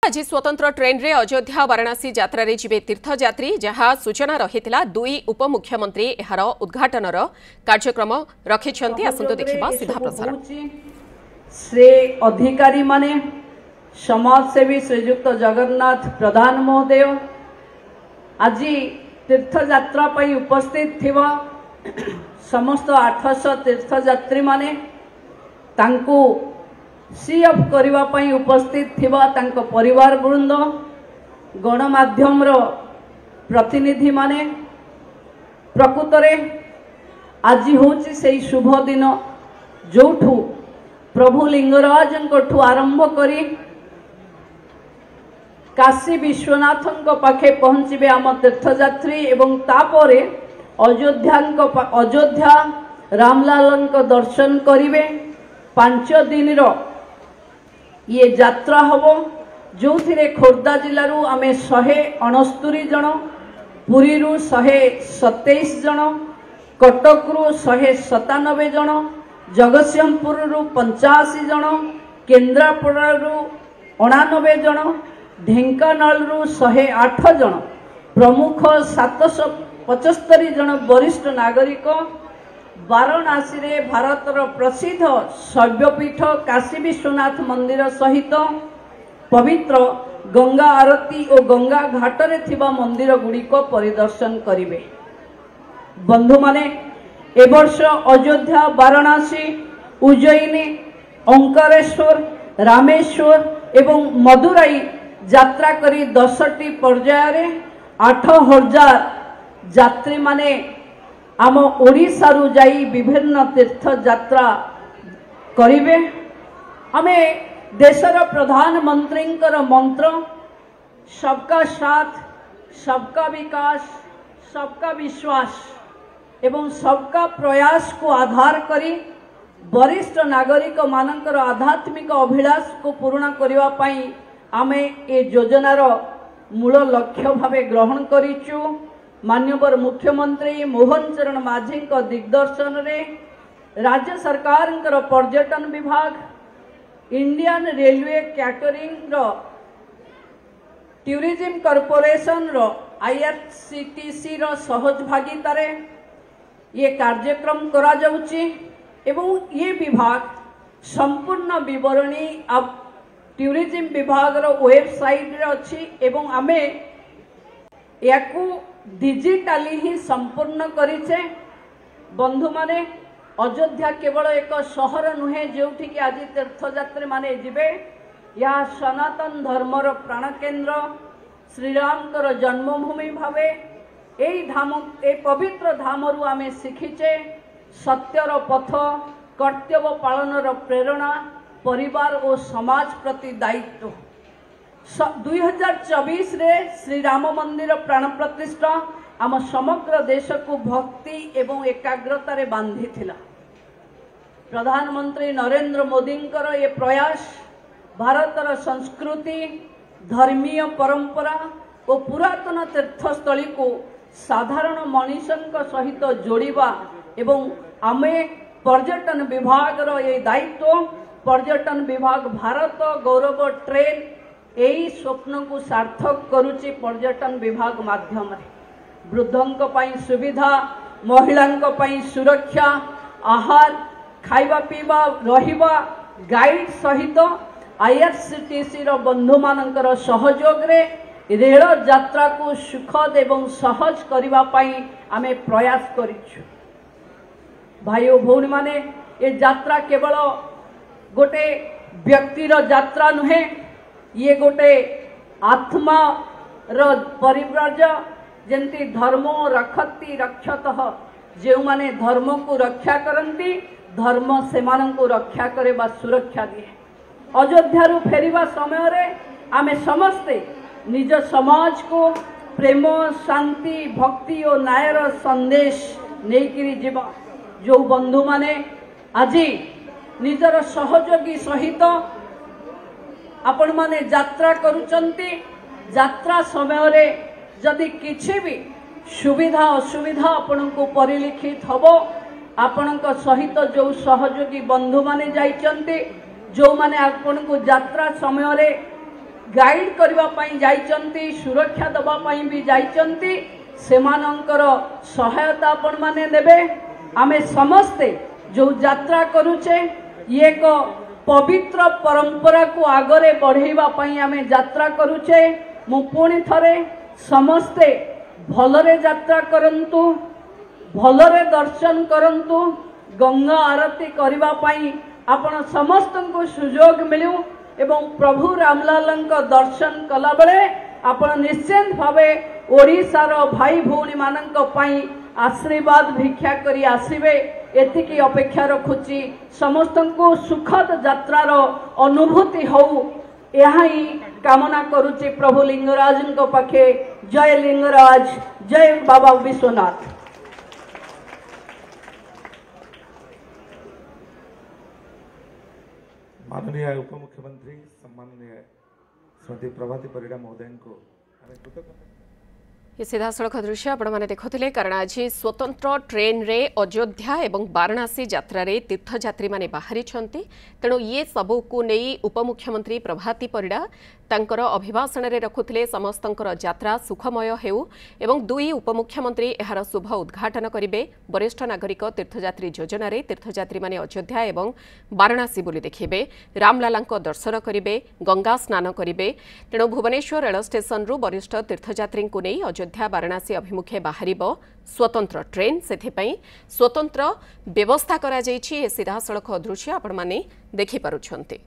आज स्वतंत्र ट्रेन रे अयोध्या वाराणसी यात्रा रे जिबे तीर्थयात्री जहाँ सूचना रहितला दुई उपमुख्यमंत्री एहार उद्घाटनर कार्यक्रम रखिछंती। आसंतो देखिबा सीधा प्रसारण। से अधिकारी माने समाजसेवी श्रीयुक्त जगन्नाथ प्रधान महोदय आज तीर्थयात्रा पई उपस्थित थिबा समस्त 800 तीर्थयात्री माने तांको सीएफ करबा पई उपस्थित थिबा तांको परिवार वृंद गणमाध्यम रो प्रतिनिधि माने प्रकृतरे आज होची सेई शुभ दिन जोठू प्रभु लिंगराजन आरंभ करी काशी विश्वनाथ पाखे पहुँचे आम तीर्थयात्री एवं तापरे अयोध्या रामलाल दर्शन करिवे। 5 दिन ये यात्रा हबो जो थिरे खोर्धा जिलू आम 169 जन, पुरी 127 जन, कटक 197 जन, जगतसिंहपुर 85 जन, केन्द्रापड़ा 89 जन, ढेंकानाल 108 जन, प्रमुख 775 जन वरिष्ठ नागरिक वाराणसी रे भारतर प्रसिद्ध शैवपीठ काशी विश्वनाथ मंदिर सहित पवित्र गंगा आरती और गंगा घाट रे थिबा मंदिर गुड़िक परिदर्शन करिवे। बंधु माने ए वर्ष अयोध्या, वाराणसी, उज्जैनी, ओंकारेश्वर, रामेश्वर एवं मदुराई यात्रा करी 10टी पर्याय रे 8000 यात्री माने आम ओडिशा रु जाई विभिन्न तीर्थ यात्रा करिवे। आमे देशर प्रधानमंत्री मंत्र सबका साथ, सबका विकास, सबका विश्वास एवं सबका प्रयास को आधार करी वरिष्ठ नागरिक मानकर आध्यात्मिक अभिलाष को पूर्ण करबा पई आमे ए योजनार मूल लक्ष्य भावे ग्रहण करिचु। माननीय मुख्यमंत्री मोहन चरण माझी दिग्दर्शन रे राज्य सरकार पर्यटन विभाग, Indian railway catering tourism corporation IRCTC सहज भागीदार ये कार्यक्रम करा जाउची एवं ये विभाग संपूर्ण विवरणी अब टूरिज्म विभाग वेबसाइट रे अच्छी एवं आमे याकू डिजिटाली ही संपूर्ण करिचे। बंधु माने अयोध्या केवल एक शहर नुहे जोठी कि आज तीर्थयात्री माने जिबे, या सनातन धर्मर प्राण केन्द्र श्रीरामकर जन्मभूमि भावे ए पवित्र धामरु आमे शिखिचे सत्यर पथ, कर्तव्य पालनर प्रेरणा, परिवार और समाज प्रति दायित्व। 2024 रे श्री राम मंदिर प्राण प्रतिष्ठा आम समग्र देश को भक्ति एवं एकाग्रता रे बांधी थिला। प्रधानमंत्री नरेंद्र मोदी ये प्रयास भारतर संस्कृति, धर्मीय परंपरा और पुरातन तीर्थस्थली को साधारण मनुष्यों सहित जोड़िबा एवं आमे पर्यटन विभाग ये दायित्व। पर्यटन विभाग भारत गौरव ट्रेन यही स्वप्न को सार्थक करुची। पर्यटन विभाग माध्यम वृद्धों पाई सुविधा, महिलांको पाई सुरक्षा, आहार, खाइबा पीबा, रहिबा, गाइड सहित IRCTC बंधु मानकर सहयोग रे रेल यात्रा को सुखद एवं सहज करबा पाई आमे प्रयास करिछु। भाई और भौणी माने ये यात्रा केवल गोटे व्यक्तिर यात्रा नुहे, ये गोटे आत्मा परिव्राज जंती धर्म रक्षति रक्षतः जो माने धर्म को रक्षा करती धर्म से को रक्षा करे बा सुरक्षा दिए। अयोध्या फेरिबा समय रे आमे समस्ते निज समाज को प्रेम, शांति, भक्ति और न्यायर संदेश नेकिरी जीवा। जो बंधु माने आज निजर सहयोगी सहित आपण माने यात्रा करुचंती, यात्रा समय रे जदि किछि भी सुविधा असुविधा आपण को परिलिखित हबो, आपण सहित जो सहयोगी बंधु माने जाइचंती, जो माने आपण को यात्रा समय रे गाइड करबा पई जाइचंती सुरक्षा दबा पई भी जाइचंती सेमानंकर सहायता आपण माने देबे। आमे समस्ते जो यात्रा करूचे ये एक पवित्र परंपरा को आगरे बढ़ेबा पई आमे यात्रा करूचे। मु पुणी थरे समस्ते भलरे यात्रा करंतु भलरे दर्शन करंतु गंगा आरती करबा पई आपण समस्त को सुजोग मिलू एवं प्रभु रामलाल दर्शन कला बेले आपण निश्चित भावे ओडिशार भाई भौणी मानक पई आशीर्वाद भिक्षा करी आसीबे एतिकी अपेक्षा रखुची। समस्त को सुखद यात्रार अनुभूति हो यही कामना करुची प्रभु लिंगराज पाखे। जय लिंगराज, जय बाबा विश्वनाथ। माननीय उपमुख्यमंत्री सम्माननीय श्रीमती प्रभाती परिडा महोदय को ये सीधासख दृश्य आपण मैंने देखुले कारण आज स्वतंत्र ट्रेन रे अयोध्या एवं वाराणसी यात्रा रे तीर्थयात्री माने बाहरी तेणु ये सबू को नहीं उपमुख्यमंत्री प्रभाती परिडा तांकर अभिभाषण रे रखुले समस्तंकर यात्रा सुखमय हेउ एवं दुई उपमुख्यमंत्री एहार शुभ उद्घाटन करिवे। वरिष्ठ नागरिक तीर्थयात्री योजना रे तीर्थयात्री माने अयोध्या एवं वाराणसी बुली देखिबे, रामलालांक दर्शन करिवे, गंगा स्नान करिवे। तेणु भुवनेश्वर रेल स्टेशन रु वरिष्ठ तीर्थयात्री को नहीं अयोध्या वाराणसी अभिमुखे बाहरिबो स्वतंत्र ट्रेन। सेथिपई स्वतंत्र व्यवस्था करा जायछि। ए सीधासळख दृश्य आपण माने देखि पारुछन्ते।